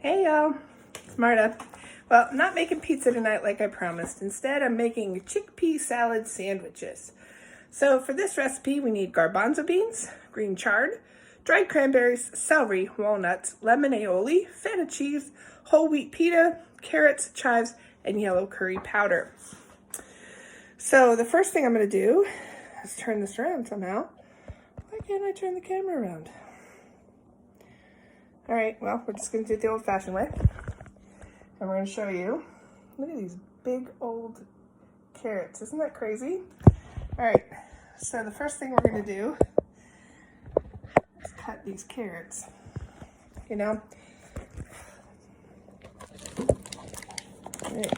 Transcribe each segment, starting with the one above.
Hey y'all, it's Marta. Well, I'm not making pizza tonight like I promised. Instead, I'm making chickpea salad sandwiches. So for this recipe, we need garbanzo beans, green chard, dried cranberries, celery, walnuts, lemon aioli, feta cheese, whole wheat pita, carrots, chives, and yellow curry powder. So the first thing I'm going to do is turn this around somehow. Why can't I turn the camera around? All right, well, we're just going to do it the old-fashioned way. And we're going to show you, look at these big old carrots. Isn't that crazy? All right, so the first thing we're going to do is cut these carrots. You know? All right.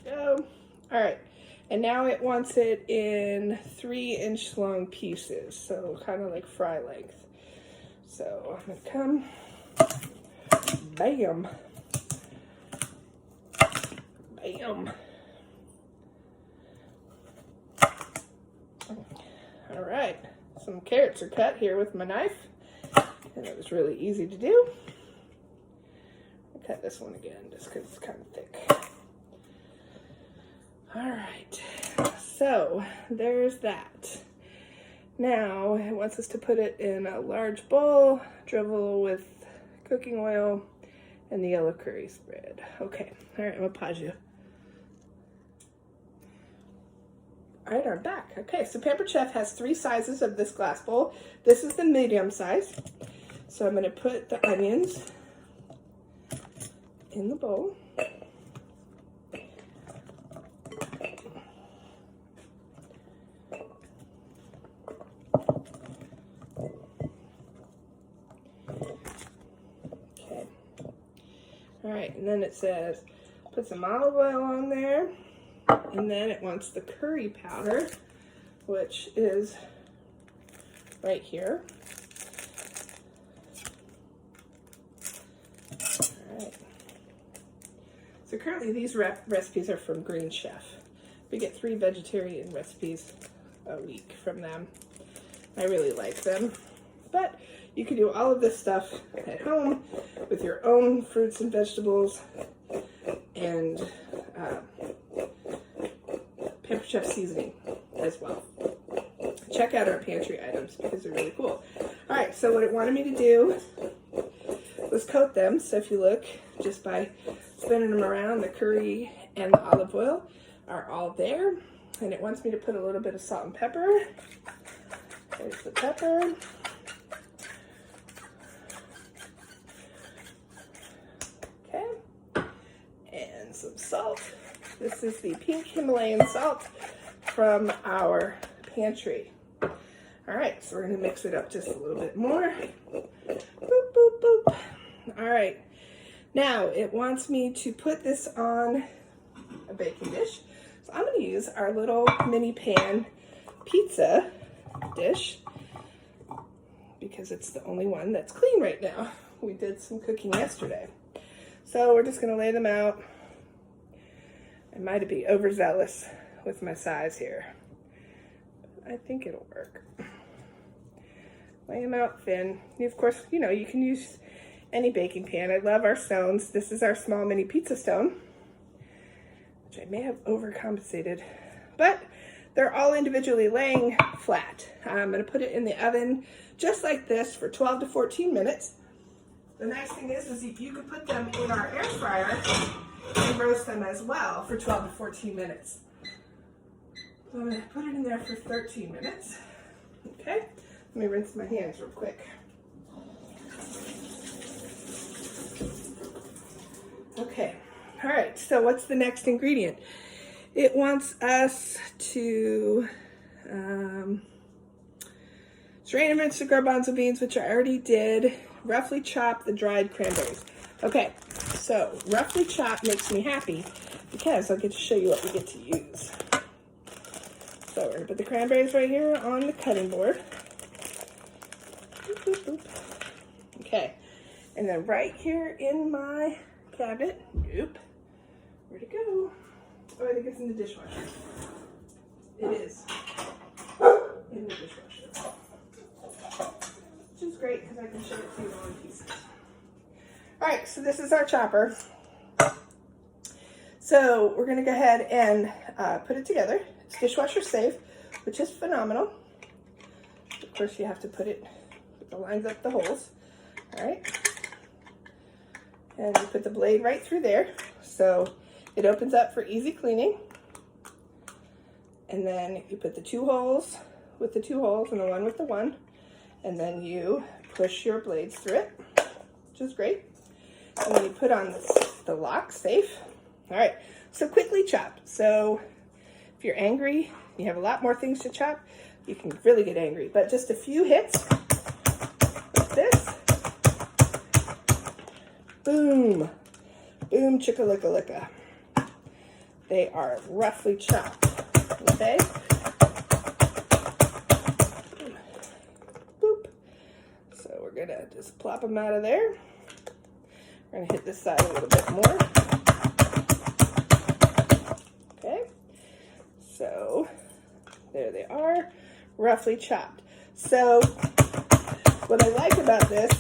Go. All right, and now it wants it in 3-inch long pieces, so kind of like fry length. So I'm gonna come, bam, bam. All right, some carrots are cut here with my knife, and it was really easy to do. I'll cut this one again just because it's kind of thick. All right, so there's that. Now it wants us to put it in a large bowl, drizzle with cooking oil and the yellow curry spread. Okay, all right, I'm gonna pause you. All right, I'm back. Okay, so Pampered Chef has 3 sizes of this glass bowl. This is the medium size. So I'm gonna put the onions in the bowl. All right, and then it says, put some olive oil on there, and then it wants the curry powder, which is right here. All right. So currently these recipes are from Green Chef. We get 3 vegetarian recipes a week from them. I really like them, but you can do all of this stuff at home with your own fruits and vegetables and Pampered Chef seasoning as well. Check out our pantry items because they're really cool. All right, so what it wanted me to do was coat them. So if you look, just by spinning them around, the curry and the olive oil are all there. And it wants me to put a little bit of salt and pepper. There's the pepper. Some salt. This is the pink Himalayan salt from our pantry. All right, so we're gonna mix it up just a little bit more. Boop, boop, boop. All right, now it wants me to put this on a baking dish. So I'm gonna use our little mini pan pizza dish because it's the only one that's clean right now. We did some cooking yesterday. So we're just gonna lay them out. I might be overzealous with my size here. I think it'll work. Lay them out thin. Of course, you know, you can use any baking pan. I love our stones. This is our small mini pizza stone, which I may have overcompensated, but they're all individually laying flat. I'm gonna put it in the oven just like this for 12 to 14 minutes. The nice thing is you can put them in our air fryer and roast them as well for 12 to 14 minutes. So I'm going to put it in there for 13 minutes. Okay, let me rinse my hands real quick. Okay, all right, so what's the next ingredient? It wants us to strain and rinse the garbanzo beans, which I already did. Roughly chop the dried cranberries. Okay, so roughly chop makes me happy because I'll get to show you what we get to use. So we're gonna put the cranberries right here on the cutting board. Boop, boop, boop. Okay, and then right here in my cabinet, nope, where'd it go? Oh, I think it's in the dishwasher. It is in the dishwasher, which is great because I can shove it to you all in pieces. All right, so this is our chopper. So we're gonna go ahead and put it together. It's dishwasher safe, which is phenomenal. Of course, you have to put the lines up the holes. All right, and you put the blade right through there, so it opens up for easy cleaning. And then you put the 2 holes with the 2 holes and the one with the one, and then you push your blades through it, which is great. And then you put on the lock, safe. All right, so quickly chop. So if you're angry, you have a lot more things to chop, you can really get angry, but just a few hits like this. Boom, boom, chicka-licka-licka. They are roughly chopped, okay? Boop. So we're gonna just plop them out of there. We're gonna hit this side a little bit more. Okay, so there they are, roughly chopped. So what I like about this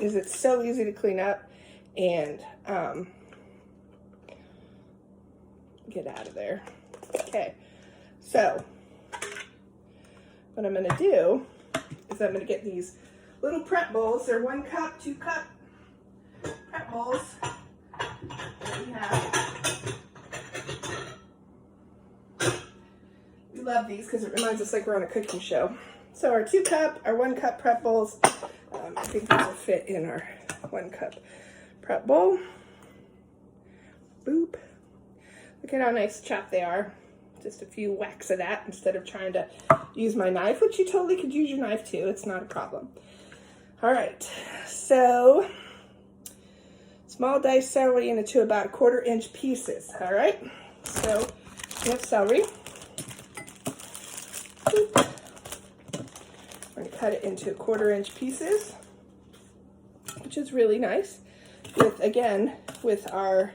is it's so easy to clean up and get out of there. Okay, so what I'm going to do is I'm going to get these little prep bowls. They're 1 cup, 2 cup prep bowls. We love these because it reminds us like we're on a cooking show. So our 2 cup, our 1 cup prep bowls, I think these will fit in our 1 cup prep bowl. Boop. Look at how nice chopped they are. Just a few whacks of that instead of trying to use my knife, which you totally could use your knife too. It's not a problem. All right, so small diced celery into about 1/4 inch pieces. All right, so we have celery. Boop. We're going to cut it into 1/4 inch pieces, which is really nice. With our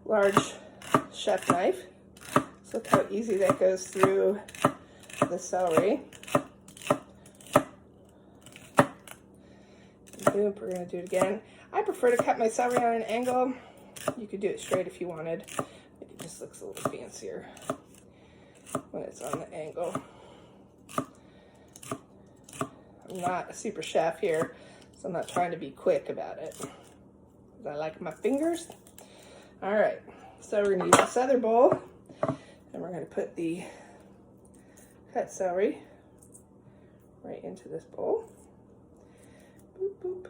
large chef knife. So look how easy that goes through the celery. Boom, we're going to do it again. I prefer to cut my celery on an angle. You could do it straight if you wanted. It just looks a little fancier when it's on the angle. I'm not a super chef here, so I'm not trying to be quick about it. I like my fingers. All right, so we're going to use this other bowl, and we're going to put the cut celery right into this bowl. Boop, boop.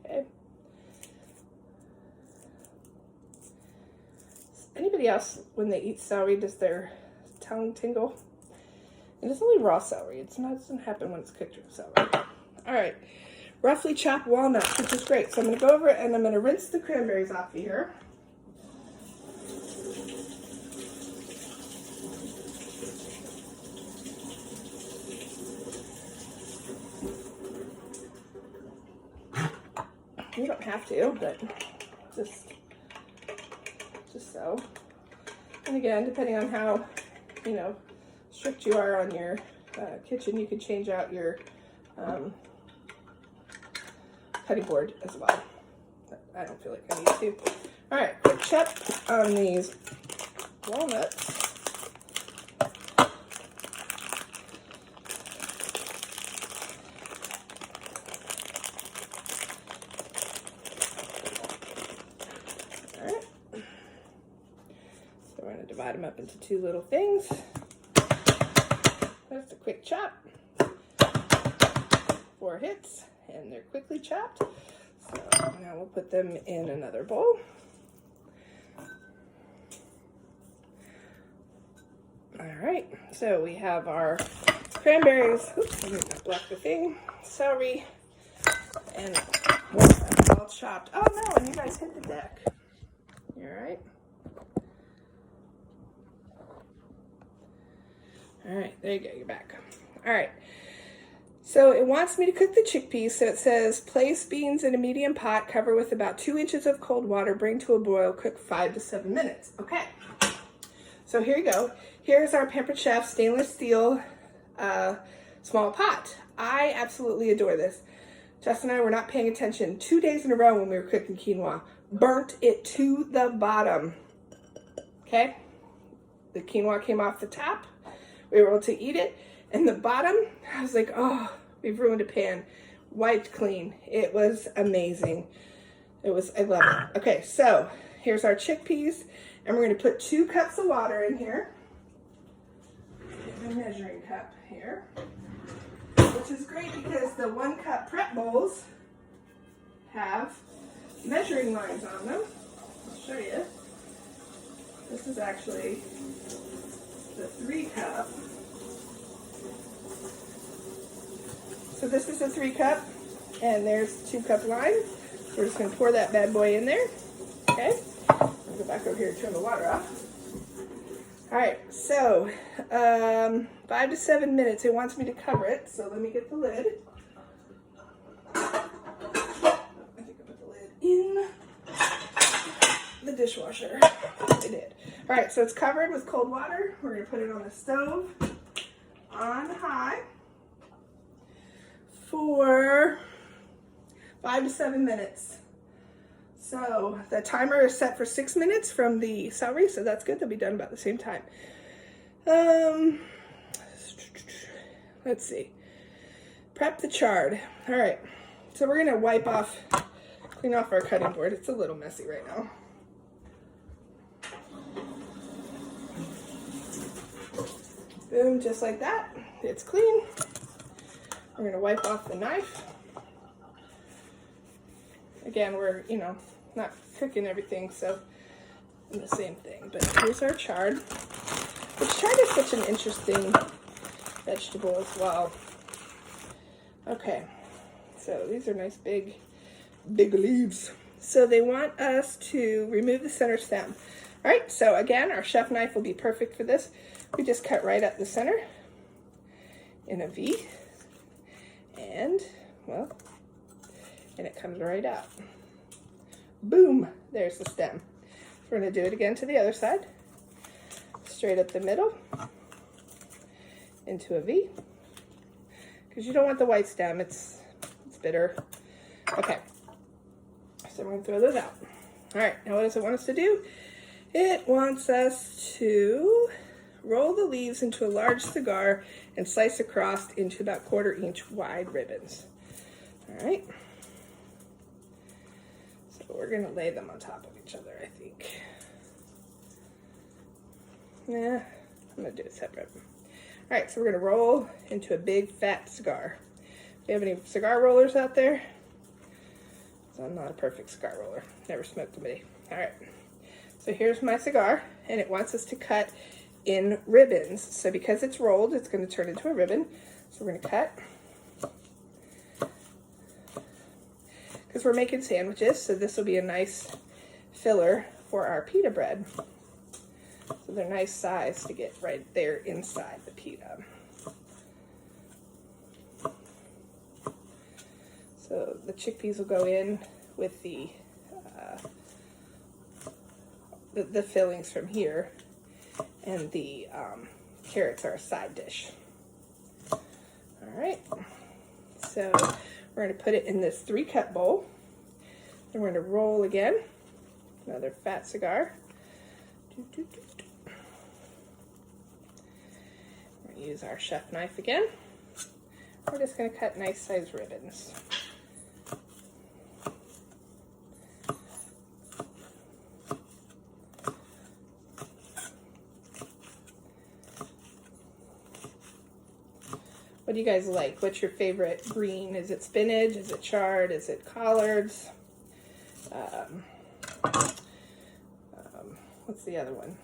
Okay. Anybody else, when they eat celery, does their tongue tingle? And it's only raw celery. It doesn't happen when it's cooked with celery. All right. Roughly chopped walnuts, which is great. So I'm going to go over and I'm going to rinse the cranberries off of here. You don't have to, but just so. And again, depending on how, strict you are on your kitchen, you can change out your cutting board as well. But I don't feel like I need to. All right, quick check on these walnuts. All right. So we're going to divide them up into 2 little things. That's a quick chop. 4 hits. And they're quickly chopped. So now we'll put them in another bowl. All right, so we have our cranberries. Oops, let me not block the thing. Celery and walnuts all chopped. Oh no, and you guys hit the deck. You all right? All right, there you go, you're back. All right, so it wants me to cook the chickpeas, so it says place beans in a medium pot, cover with about 2 inches of cold water, bring to a boil, cook 5 to 7 minutes. Okay, so here you go. Here's our Pampered Chef stainless steel small pot. I absolutely adore this. Justin and I were not paying attention 2 days in a row when we were cooking quinoa. Burnt it to the bottom. Okay, the quinoa came off the top. We were able to eat it. And the bottom, I was like, oh, we've ruined a pan. Wiped clean. It was amazing. I love it. Okay, so here's our chickpeas. And we're going to put 2 cups of water in here. Get my measuring cup here. Which is great because the 1 cup prep bowls have measuring lines on them. I'll show you. This is actually the 3 cup. So this is a 3 cup, and there's 2 cup line. So we're just going to pour that bad boy in there. Okay. I'll go back over here and turn the water off. All right. So 5 to 7 minutes. It wants me to cover it. So let me get the lid. I think I put the lid in the dishwasher. I did. All right. So it's covered with cold water. We're going to put it on the stove on high for 5 to 7 minutes. So the timer is set for 6 minutes from the celery, so that's good. They'll be done about the same time. Let's see. Prep the chard. All right. So we're gonna clean off our cutting board. It's a little messy right now. Boom, just like that. It's clean. We're going to wipe off the knife. Again, we're, not cooking everything, so the same thing. But here's our chard. Which chard is such an interesting vegetable as well. Okay, so these are nice big leaves. So they want us to remove the center stem. All right, so again, our chef knife will be perfect for this. We just cut right up the center in a V. And it comes right out. Boom, there's the stem. We're going to do it again to the other side. Straight up the middle into a V. Because you don't want the white stem, it's bitter. Okay, so we're going to throw those out. All right, now what does it want us to do? It wants us to roll the leaves into a large cigar and slice across into about 1/4 inch wide ribbons. All right. So we're going to lay them on top of each other, I think. Nah, I'm going to do it separate. All right, so we're going to roll into a big fat cigar. Do you have any cigar rollers out there? So I'm not a perfect cigar roller. Never smoked a bit. All right. So here's my cigar, and it wants us to cut in ribbons. So because it's rolled, it's going to turn into a ribbon. So we're going to cut. Because we're making sandwiches, so this will be a nice filler for our pita bread. So they're nice size to get right there inside the pita. So the chickpeas will go in with the fillings from here, and the carrots are a side dish. All right, so we're going to put it in this 3-cup bowl. Then we're going to roll again, another fat cigar. We're going to use our chef knife again. We're just going to cut nice size ribbons. What do you guys like? What's your favorite green? Is it spinach? Is it chard? Is it collards? What's the other one?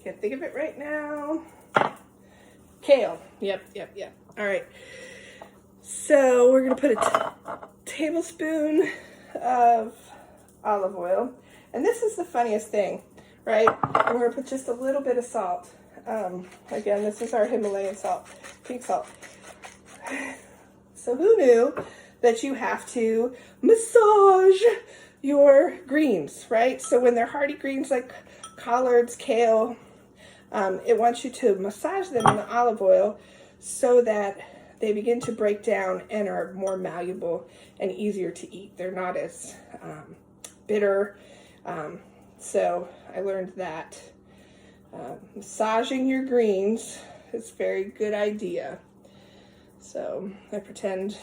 Can't think of it right now. Kale. Yep. All right. So we're going to put a tablespoon of olive oil. And this is the funniest thing, right? And we're going to put just a little bit of salt. Again, this is our Himalayan salt, pink salt. So who knew that you have to massage your greens, right? So when they're hardy greens like collards, kale, it wants you to massage them in the olive oil so that they begin to break down and are more malleable and easier to eat. They're not as bitter. So I learned that massaging your greens is a very good idea. So I pretend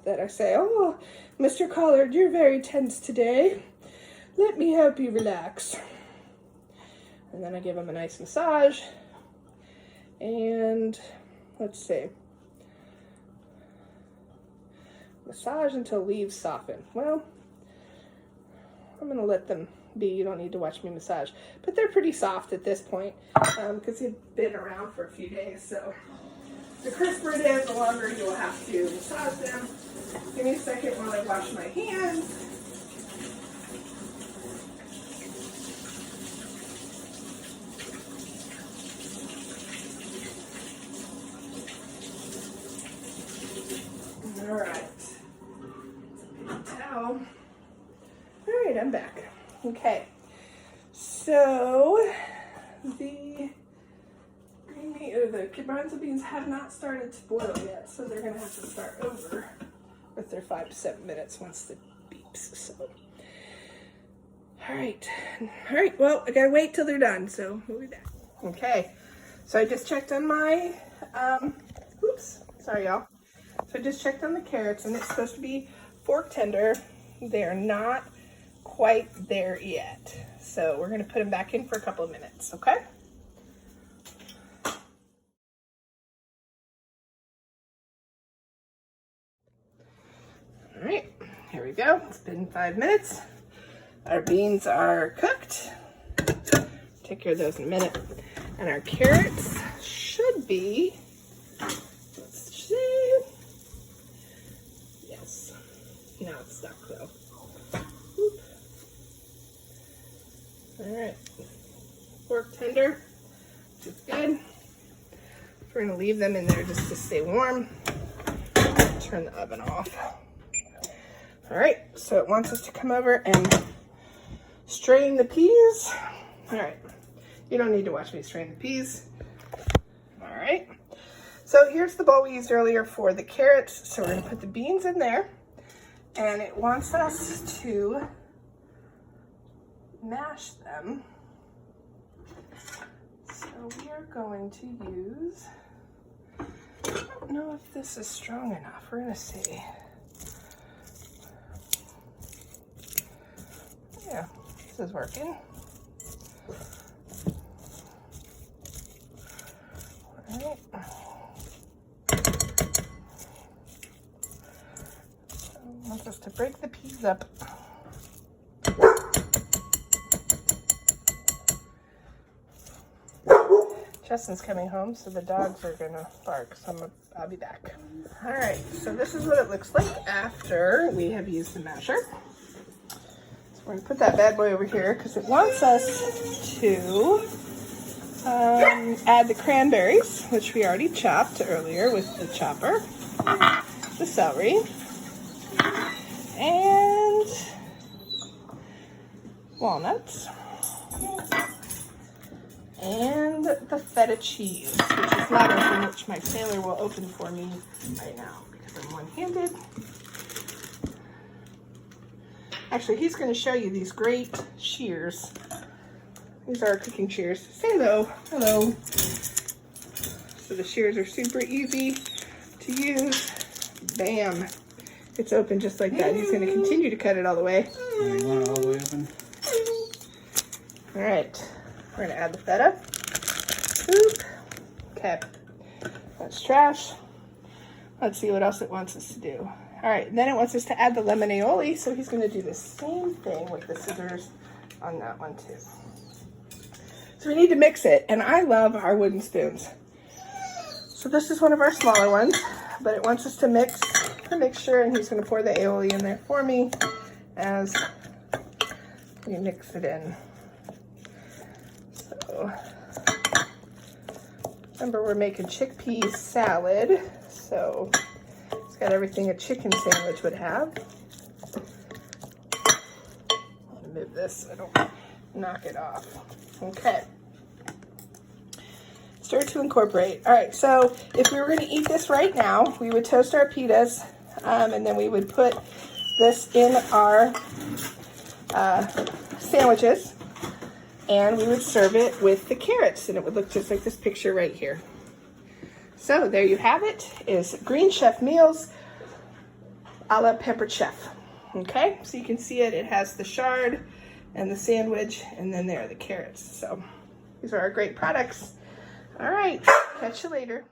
that I say, "Oh, Mr. Collard, you're very tense today. Let me help you relax." And then I give him a nice massage. And let's see. Massage until leaves soften. Well, I'm going to let them be. You don't need to watch me massage. But they're pretty soft at this point because they've been around for a few days. So the crisper it is, the longer you'll have to massage them. Give me a second while I wash my hands. All right. Towel. All right, I'm back. Okay. So the green bean or the garbanzo beans have not started to boil yet, so they're gonna have to start over with their 5 to 7 minutes once the beeps. So, all right. Well, I gotta wait till they're done. So we'll be back. Okay. So I just checked on my. Oops. Sorry, y'all. So I just checked on the carrots, and it's supposed to be fork tender. They're not quite there yet. So we're going to put them back in for a couple of minutes, okay? All right, here we go. It's been 5 minutes. Our beans are cooked. Take care of those in a minute. And our carrots should be, let's see. Yes. Now it's stuck though. Oop. All right. Fork tender, which is good. We're gonna leave them in there just to stay warm. Turn the oven off. All right, so it wants us to come over and strain the peas. All right, you don't need to watch me strain the peas. All right, so here's the bowl we used earlier for the carrots. So we're gonna put the beans in there, and it wants us to mash them. So we are going to use, I don't know if this is strong enough. We're gonna see. Yeah, this is working. All right. So I want us to break the peas up. Justin's coming home, so the dogs are gonna bark, so I'll be back. All right, so this is what it looks like after we have used the masher. We're gonna put that bad boy over here because it wants us to add the cranberries, which we already chopped earlier with the chopper, the celery, and walnuts, and the feta cheese, which is not open, which my sailor will open for me right now because I'm one-handed. Actually, he's going to show you these great shears. These are our cooking shears. Say hello. Hello. So the shears are super easy to use. Bam. It's open just like that. He's going to continue to cut it all the way. You want it all the way open? All right. We're going to add the feta. Oop. Okay. That's trash. Let's see what else it wants us to do. All right, then it wants us to add the lemon aioli, so he's gonna do the same thing with the scissors on that one too. So we need to mix it, and I love our wooden spoons. So this is one of our smaller ones, but it wants us to mix the mixture, and he's gonna pour the aioli in there for me as we mix it in. So Remember, we're making chickpea salad, so it's got everything a chicken sandwich would have. I'll move this so I don't knock it off. Okay. Stir to incorporate. All right, so if we were going to eat this right now, we would toast our pitas, and then we would put this in our sandwiches, and we would serve it with the carrots, and it would look just like this picture right here. So there you have it, is Green Chef meals a la Peppered Chef. Okay, so you can see it, it has the chard and the sandwich, and then there are the carrots. So these are our great products. All right, catch you later.